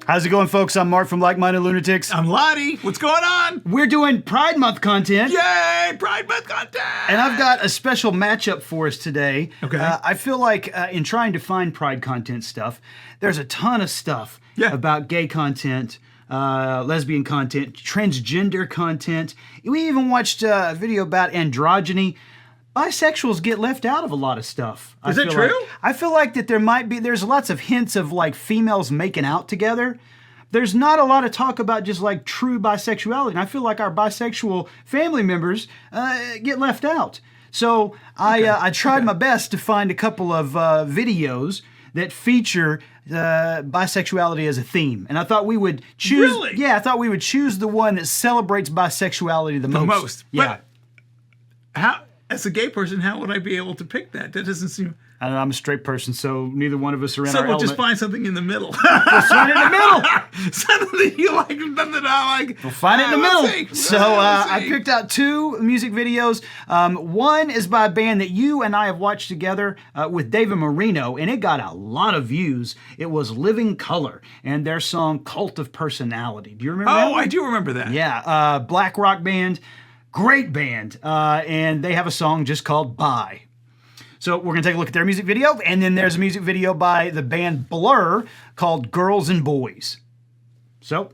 How's it going, folks? I'm Mark from Like Minded Lunatics. I'm Ladi. What's going on? We're doing Pride Month content. Yay! Pride Month content! And I've got a special matchup for us today. Okay. I feel like in trying to find Pride content stuff, there's a ton of stuff about gay content, lesbian content, transgender content. We even watched a video about androgyny. Bisexuals get left out of a lot of stuff. Is that true? I feel like that there's lots of hints of like females making out together. There's not a lot of talk about just like true bisexuality. And I feel like our bisexual family members get left out. So I tried my best to find a couple of videos that feature bisexuality as a theme. And I thought we would choose... Really? Yeah, I thought we would choose the one that celebrates bisexuality the most. Yeah. But how... As a gay person, how would I be able to pick that? That doesn't seem... I don't know, I'm a straight person, so neither one of us are in our So we'll element. just find something in the middle. We'll find it in the middle. Something you like, something I like. We'll find it in the middle. See. So I picked out two music videos. One is by a band that you and I have watched together with David Marino, and it got a lot of views. It was Living Color and their song Cult of Personality. Do you remember that one? I do remember that. Yeah, black rock band. Great band, and they have a song just called Bye. So we're going to take a look at their music video, and then there's a music video by the band Blur called Girls and Boys. So,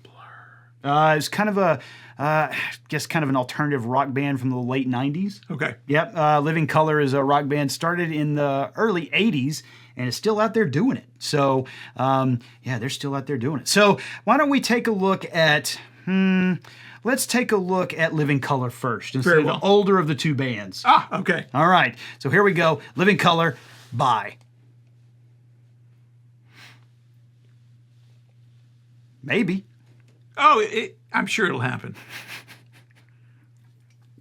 Blur. It's kind of I guess kind of an alternative rock band from the late 90s. Okay. Yep, Living Color is a rock band started in the early 80s, and is still out there doing it. So, yeah, they're still out there doing it. So why don't we take a look at... Let's take a look at Living Color first, instead of the older of the two bands. Ah, okay. All right, so here we go. Living Color, Bye. Maybe. Oh, I'm sure it'll happen.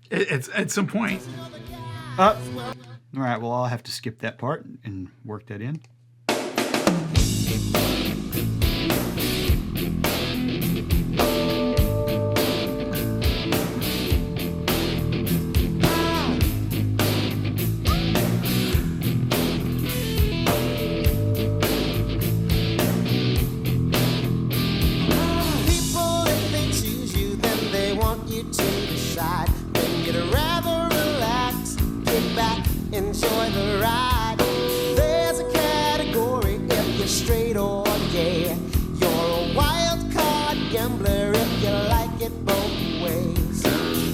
It's at some point. All right, well, I'll have to skip that part and work that in. Enjoy the ride. There's a category if you're straight or gay. You're a wild card gambler if you like it both ways.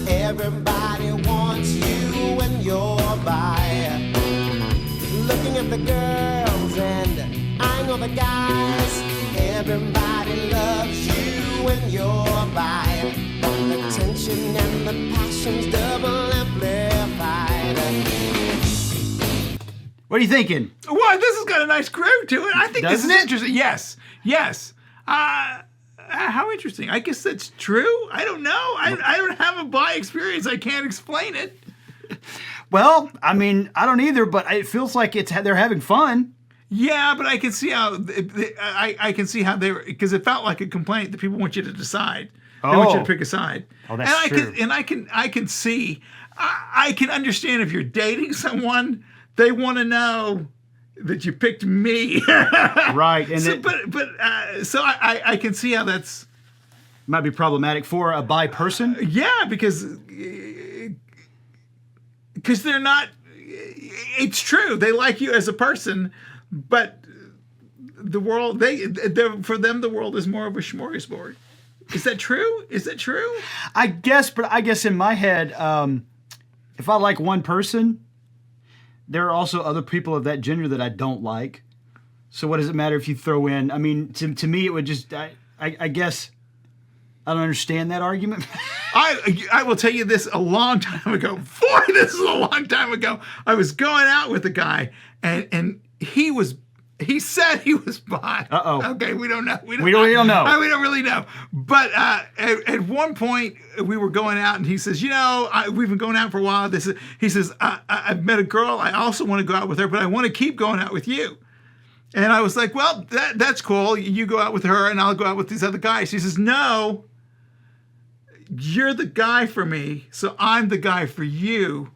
Everybody wants you when you're by. Looking at the girls and eyeing all the guys. Everybody loves you when you're by. The tension and the passion's double amplified. What are you thinking? Well, this has got a nice groove to it. I think Doesn't this is it? interesting. Yes. How interesting. I guess that's true. I don't know. I don't have a bi experience. I can't explain it. Well, I mean, I don't either, but it feels like they're having fun. Yeah, but I can see how I can see how they were, because it felt like a complaint that people want you to decide. They want you to pick a side. Oh, that's true. I can see. I can understand if you're dating someone, they want to know that you picked me. Right. And so I can see how that's might be problematic for a bi person. Yeah, because they're not. It's true. They like you as a person, but the world for them the world is more of a smorgasbord. Is that true? I guess in my head, if I like one person, there are also other people of that gender that I don't like. So what does it matter if you throw in? I mean, to me, it would just. I guess I don't understand that argument. I will tell you this a long time ago. Boy, this is a long time ago. I was going out with a guy, and he said he was bi. Uh-oh. Okay, we don't know. We don't know. We don't really know. But at one point, we were going out, and he says, we've been going out for a while. He says, I've met a girl. I also want to go out with her, but I want to keep going out with you. And I was like, well, that's cool. You go out with her, and I'll go out with these other guys. He says, no, you're the guy for me, so I'm the guy for you.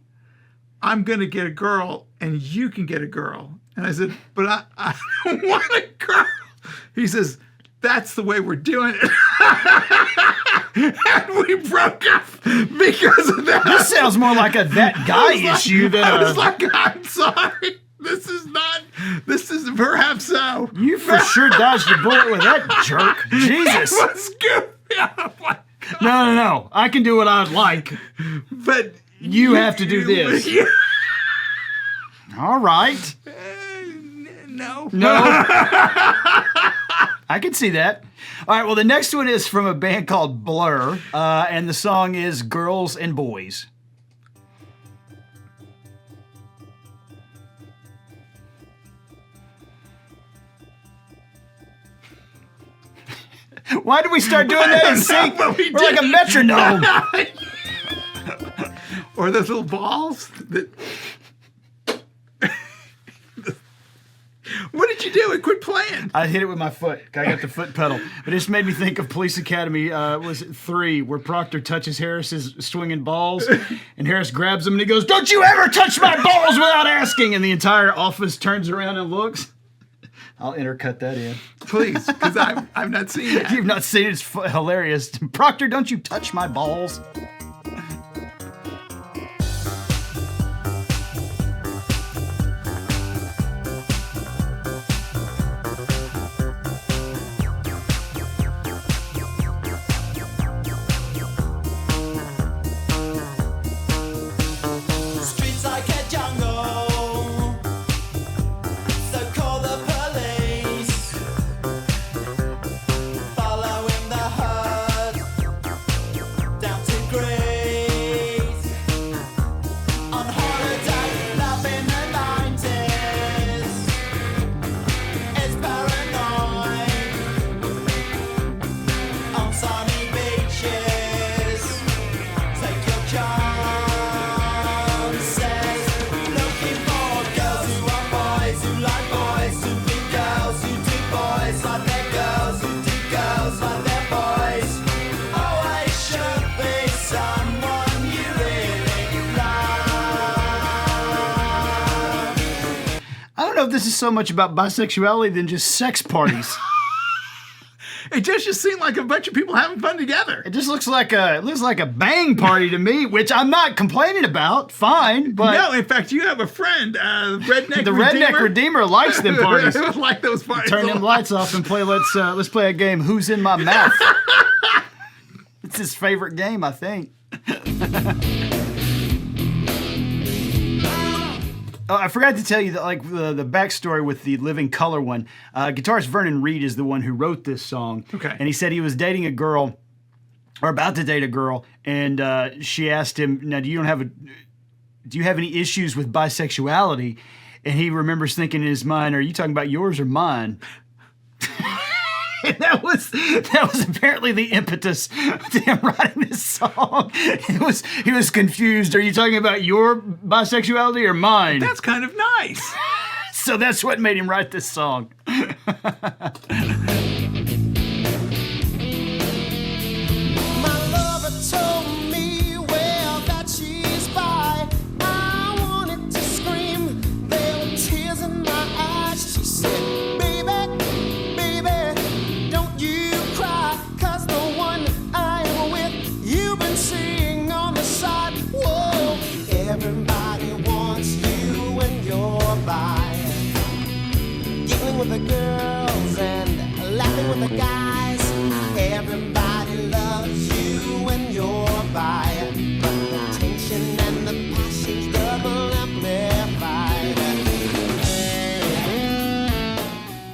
I'm going to get a girl, and you can get a girl. And I said, but I don't want a girl. He says, that's the way we're doing it. And we broke up because of that. This sounds more like a that guy issue than I was like, I'm sorry. This is perhaps so. You for sure dodged a bullet with that jerk. Jesus. It was good. Oh my God. No. I can do what I'd like. But You have to do this. All right. No. I can see that. All right, well, the next one is from a band called Blur, and the song is Girls and Boys. Why did we start doing that in sync? We're like a metronome. Or those little balls that... What did you do? It quit playing. I hit it with my foot. I got the foot pedal. But it just made me think of Police Academy, was it 3, where Proctor touches Harris's swinging balls, and Harris grabs him and he goes, "Don't you ever touch my balls without asking!" And the entire office turns around and looks. I'll intercut that in. Please, because I've not seen that. You've not seen it. It's hilarious. Proctor, don't you touch my balls. Streets like a jungle, so call the police. Following the herd down to Greece. On holiday, love in the 90s. It's paranoid. On sunny beaches, take your chances. Looking for girls who are boys, who like boys, who be girls, who do boys like their girls, who do girls like their boys. Always should be someone you really love. I don't know if this is so much about bisexuality than just sex parties. It just seemed like a bunch of people having fun together. It just looks like a bang party to me, which I'm not complaining about. Fine, but No, in fact, you have a friend, Redneck the Redeemer. redneck redeemer likes them parties. It was like those parties. Turn a them lot. lights off and play. Let's play a game. Who's in my mouth? It's his favorite game, I think. Oh, I forgot to tell you that, like the backstory with the Living Color one. Guitarist Vernon Reid is the one who wrote this song. Okay. And he said he was dating a girl, or about to date a girl, and she asked him, "Now, do you have any issues with bisexuality?" And he remembers thinking in his mind, "Are you talking about yours or mine?" And that was apparently the impetus to him writing this song. He was confused. Are you talking about your bisexuality or mine? That's kind of nice. So that's what made him write this song. My lover told me, well, that she's bi. I wanted to scream, there were tears in my eyes. She said, baby, don't you cry, 'cause the one I am with, you've been seeing on the side. Whoa, everybody wants you when you're bi. Giggling with the girls and laughing with the guys. Everybody loves you when you're bi, but the tension and the passion's double amplified.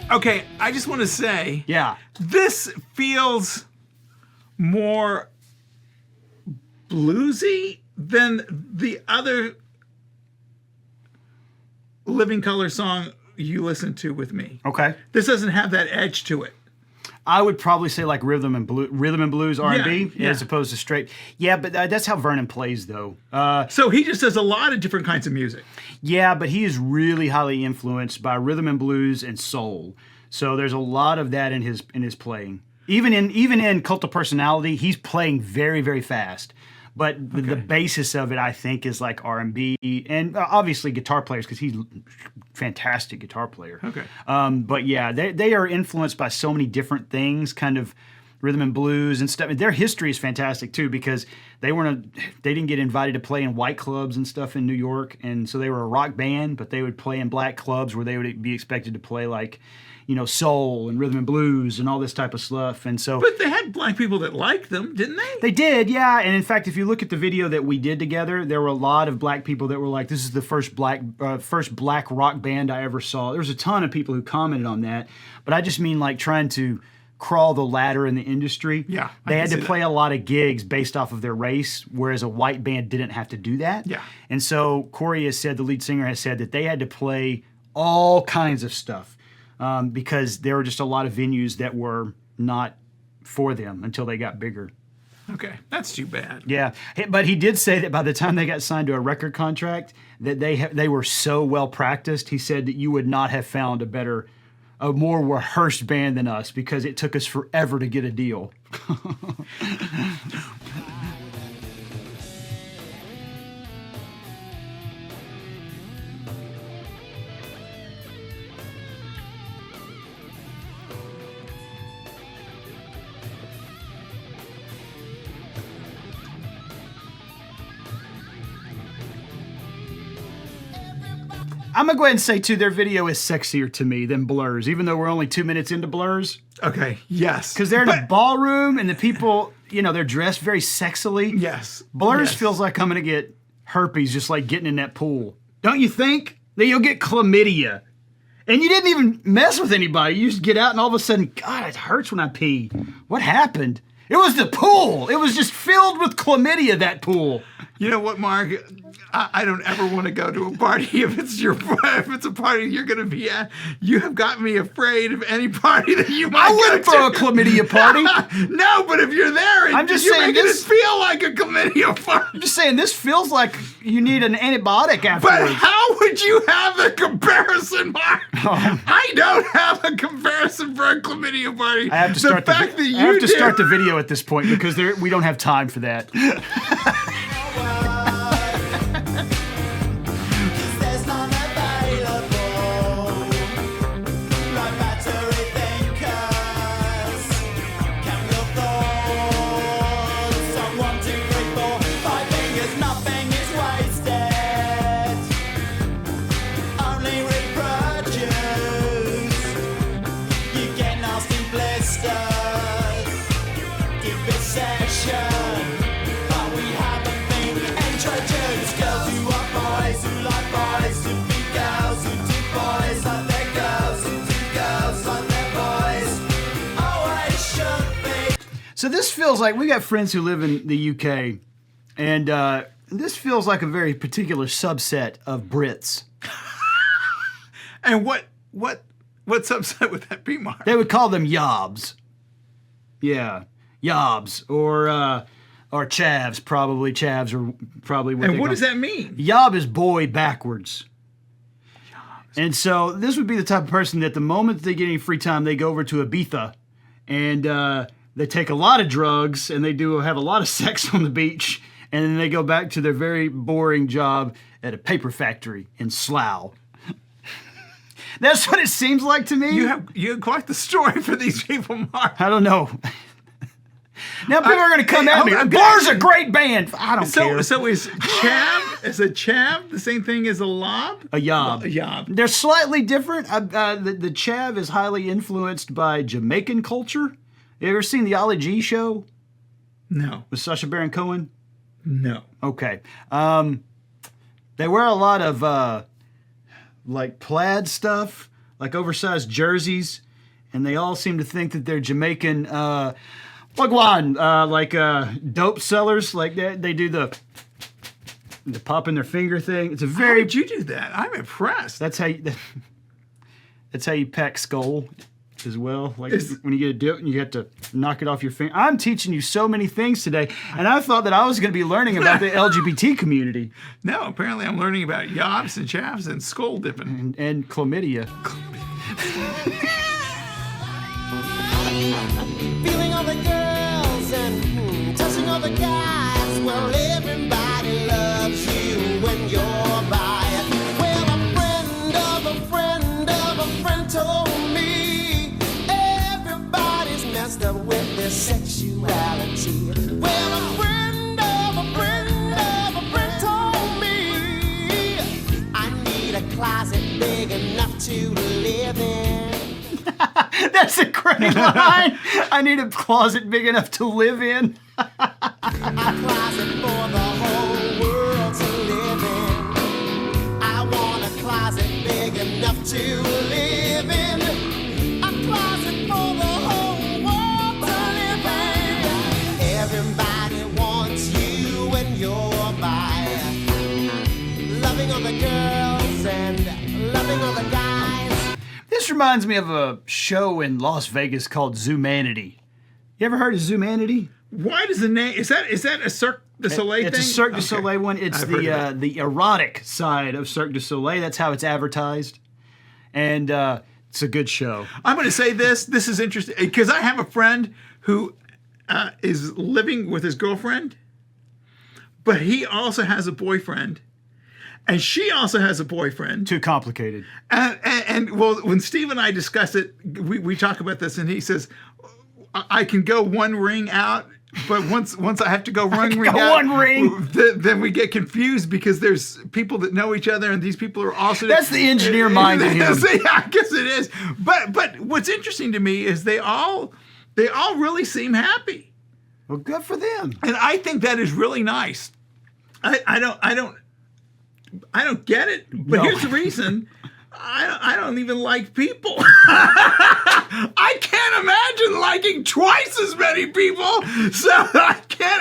Okay, I just want to say, Yeah. this feels more bluesy than the other Living Color song you listened to with me. Okay. This doesn't have that edge to it. I would probably say like rhythm and blues R&B Yeah. as opposed to straight. Yeah, but that's how Vernon plays though. So he just does a lot of different kinds of music. Yeah, but he is really highly influenced by rhythm and blues and soul. So there's a lot of that in his playing. Even in Cult of Personality, he's playing very, very fast. But the basis of it, I think, is like R&B and obviously guitar players because he's a fantastic guitar player. Okay. But yeah, they are influenced by so many different things, kind of rhythm and blues and stuff. Their history is fantastic too because they didn't get invited to play in white clubs and stuff in New York, and so they were a rock band, but they would play in black clubs where they would be expected to play like, soul and rhythm and blues and all this type of stuff. And so, But they had black people that liked them, didn't they? they did, yeah. And in fact, if you look at the video that we did together, there were a lot of black people that were like, "This is the first black rock band I ever saw." There was a ton of people who commented on that, but I just mean like trying to crawl the ladder in the industry. Yeah, they had to play a lot of gigs based off of their race, whereas a white band didn't have to do that. Yeah. And so Corey has said, the lead singer has said that they had to play all kinds of stuff because there were just a lot of venues that were not for them until they got bigger. Okay, that's too bad. Yeah, but he did say that by the time they got signed to a record contract, that they were so well practiced. He said that you would not have found a more rehearsed band than us because it took us forever to get a deal. I'm going to go ahead and say, too, their video is sexier to me than Blur's, even though we're only 2 minutes into Blur's. Okay, yes. Because they're in a ballroom, and the people, they're dressed very sexily. Yes. Blur's yes. feels like I'm going to get herpes just like getting in that pool. Don't you think? That you'll get chlamydia. And you didn't even mess with anybody. You just get out, and all of a sudden, God, it hurts when I pee. What happened? It was the pool. It was just filled with chlamydia, that pool. You know what, Mark? I don't ever want to go to a party if it's a party you're going to be at. You have got me afraid of any party that you might. I wouldn't throw a chlamydia party. No, but if you're there, I'm just you're saying making it feel like a chlamydia party. I'm just saying this feels like you need an antibiotic afterwards. But how would you have a comparison, Mark? I don't have a comparison for a chlamydia party. I have to start start the video at this point because we don't have time for that. So this feels like, we got friends who live in the UK, and this feels like a very particular subset of Brits. And what subset would that be, Mark? They would call them yobs. Yeah, yobs or chavs, probably. Chavs are probably what. And what does that mean? Yob is boy backwards. And so this would be the type of person that the moment they get any free time, they go over to Ibiza, and they take a lot of drugs, and they have a lot of sex on the beach, and then they go back to their very boring job at a paper factory in Slough. That's what it seems like to me. You have quite the story for these people, Mark. I don't know. Now people are going to come at me. Blur's a great band. I don't care. So is a chav the same thing as a lob? A yob. A yob. They're slightly different. The chav is highly influenced by Jamaican culture. You ever seen the Ali G show? No. With Sacha Baron Cohen? No. Okay. They wear a lot of like plaid stuff, like oversized jerseys, and they all seem to think that they're Jamaican. Like dope sellers, like they do the pop in their finger thing. It's a very. How did you do that? I'm impressed. That's how you pack skull as well. Like when you get a dip and you have to knock it off your finger. I'm teaching you so many things today, and I thought that I was going to be learning about the LGBT community. No, apparently I'm learning about yobs and chavs and skull dipping. And chlamydia. Feeling all the girls and touching all the guys. Well, up with bisexuality. Well, a friend of a friend of a friend told me I need a closet big enough to live in. That's a great line. I need a closet big enough to live in. A closet for the whole world to live in. I want a closet big enough to live in. A closet for the whole world to live in. Everybody wants you when you're by. Loving all the girls and loving all the guys. This reminds me of a show in Las Vegas called Zoomanity. You ever heard of Zoomanity? Why does the name? Is that a Cirque du Soleil thing? It's a Cirque du Soleil one. It's I've heard of the erotic side of Cirque du Soleil. That's how it's advertised, and it's a good show. I'm going to say this. This is interesting because I have a friend who is living with his girlfriend, but he also has a boyfriend, and she also has a boyfriend. Too complicated. And well, when Steve and I discuss it, we talk about this, and he says, "I can go one ring out." But once I have to go one ring out, then we get confused because there's people that know each other, and these people are also. That's the engineer mind in him. Yeah, I guess it is. But what's interesting to me is they all really seem happy. Well, good for them. And I think that is really nice. I don't get it. But No. here's the reason. I don't even like people. I can't imagine liking twice as many people. So I can't.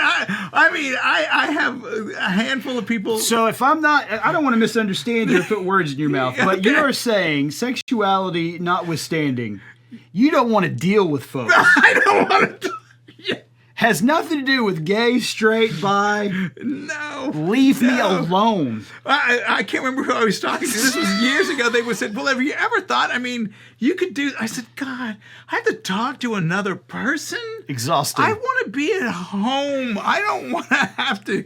I have a handful of people. So if I'm not, I don't want to misunderstand you or put words in your mouth, but Okay. you're saying sexuality notwithstanding, you don't want to deal with folks. I don't want to. Has nothing to do with gay, straight, bi. No. Leave me alone. I can't remember who I was talking to. This was years ago. They said, well, have you ever thought, you could do, I said, God, I have to talk to another person? Exhausting. I want to be at home. I don't want to have to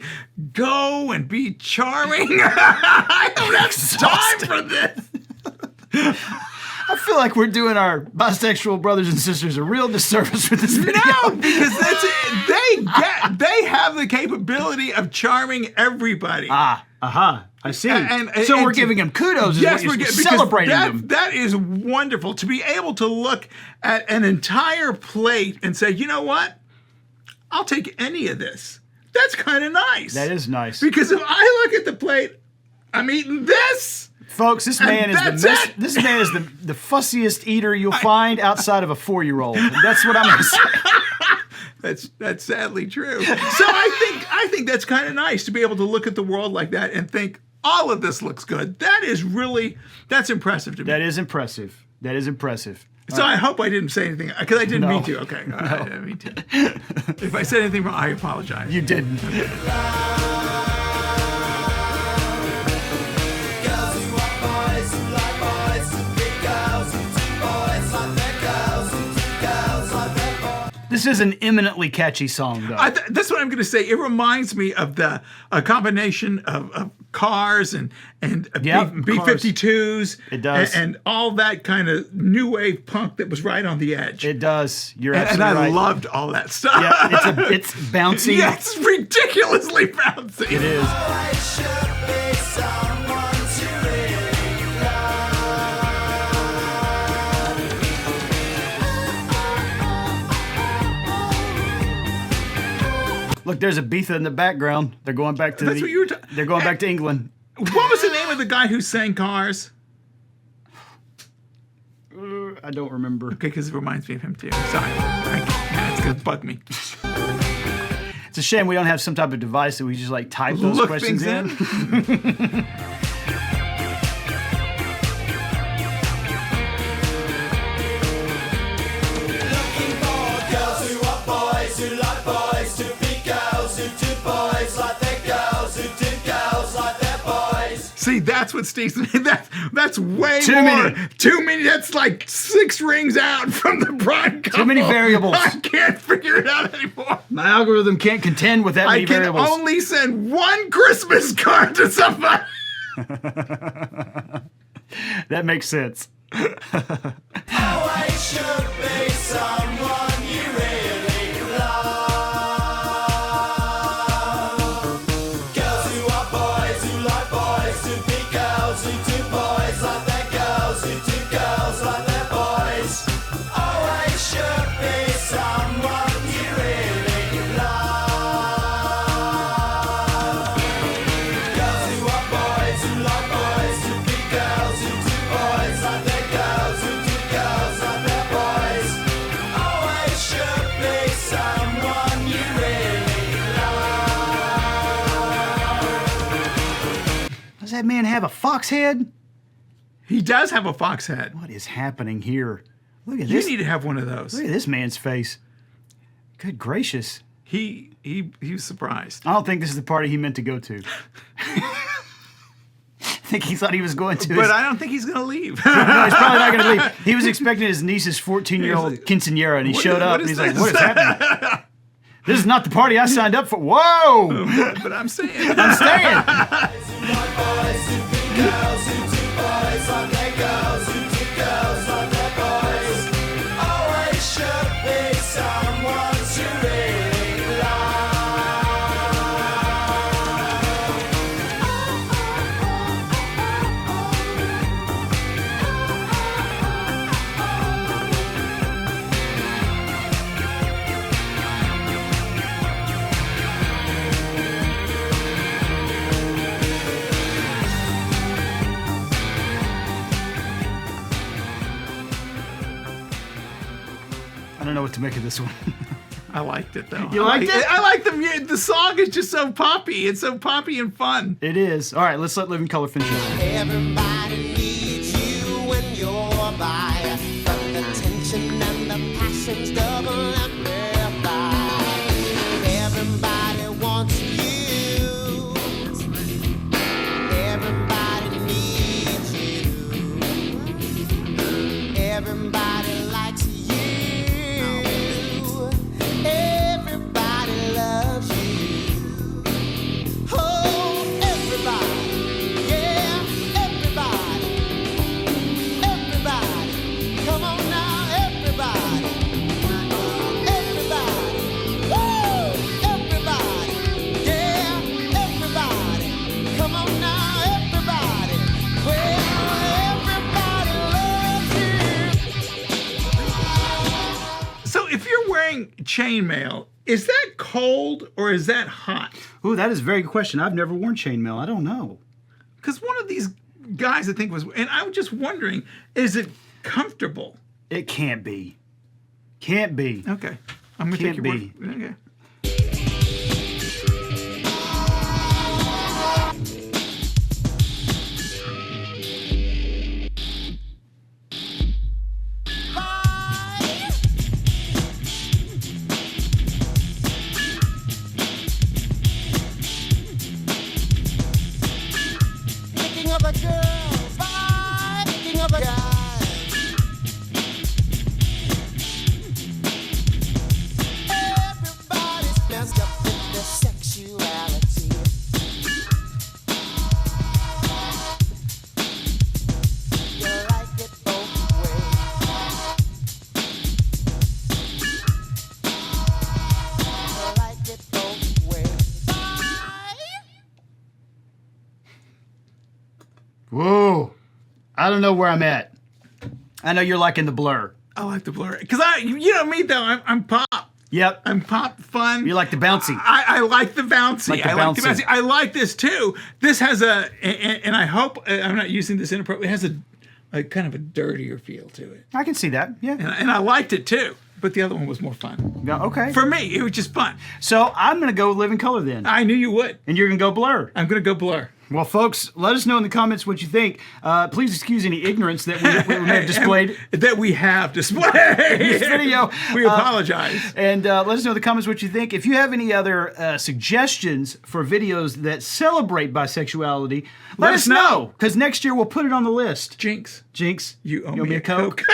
go and be charming. I don't have time for this. I feel like we're doing our bisexual brothers and sisters a real disservice with this video. No, because that's it. They have the capability of charming everybody. I see. And so we're giving them kudos. Yes, we're because celebrating them. That is wonderful to be able to look at an entire plate and say, you know what? I'll take any of this. That's kind of nice. That is nice. Because if I look at the plate, I'm eating this. Folks, this man is the fussiest eater you'll find outside of a 4-year-old. That's what I'm going to say. That's sadly true. So I think that's kind of nice to be able to look at the world like that and think all of this looks good. That's impressive to me. That is impressive. So I hope I didn't say anything because I didn't No. mean to. Okay, I didn't mean to. If I said anything wrong, I apologize. You didn't. This is an eminently catchy song, though. That's what I'm going to say. It reminds me of a combination of cars and B-52s. It does. And all that kind of new wave punk that was right on the edge. It does. You're and absolutely right. I loved all that stuff. Yeah, it's bouncy. Yeah, it's ridiculously bouncy. It is. Look, there's Ibiza in the background. They're going back to That's what you were they're going back to England. What was the name of the guy who sang Cars? I don't remember. Okay, because it reminds me of him too. Sorry. It's going to bug me. It's a shame we don't have some type of device that we just like type those Look questions things in. See, that's what Steve's. That's way Too more. many. Too many. That's like 6 rings out from the bride couple. Too many variables. I can't figure it out anymore. My algorithm can't contend with that many I can variables. only send one Christmas card to somebody. That makes sense. I should be someone you really that man have a fox head? He does have a fox head. What is happening here? Look at You this. need to have one of those. Look at this man's face. Good gracious. He was surprised. I don't think this is the party he meant to go to. I think he thought he was going to. But I don't think he's going to leave. No, he's probably not going to leave. He was expecting his niece's 14-year-old quinceañera, and he showed up, and he's like, what is happening? This is not the party I signed up for. Whoa! But I'm saying. I'm staying. I don't know what to make of this one. I liked it though. You liked it? I like the song. Is just so poppy. It's so poppy and fun. It is. All right, let's let Living Color finish up. Everybody needs you when you're by. But the tension and the passion's double amplified. Everybody wants you. Everybody needs you. Everybody likes you. Everybody loves you. Oh, everybody. Yeah, everybody. Everybody. Come on now, everybody. Everybody. Woo! Everybody. Yeah, everybody. Come on now, everybody. Well, everybody loves you. So if you're wearing chainmail, is that cold or is that hot? Ooh, that is a very good question. I've never worn chainmail. I don't know. Because one of these guys, I think, was, and I was just wondering, is it comfortable? It can't be. Can't be. Okay, I'm gonna take Can't your be. word. Okay. Picking up a girl, bye. Picking up a guy. Everybody's messed up with their sexuality. You like it both ways. You like it both ways. Bye. Whoa. I don't know where I'm at. I know you're liking the Blur. I like the blur because you know me though. I'm pop. Yep. I'm pop fun. You like the bouncy. I like the bouncy. Like the I like the bouncy. bouncy. I like this too. This has and I hope I'm not using this inappropriately. It has a kind of a dirtier feel to it, I can see that. Yeah. and I liked it too. But the other one was more fun. Yeah, okay. For me, it was just fun. So I'm going to go with Living Color then. I knew you would. And you're going to go Blur. I'm gonna go blur. Well, folks, let us know in the comments what you think. Please excuse any ignorance that we may have displayed That we have displayed in this video. We apologize. And let us know in the comments what you think. If you have any other suggestions for videos that celebrate bisexuality, let us know. Because next year we'll put it on the list. Jinx, Jinx, you owe me a Coke.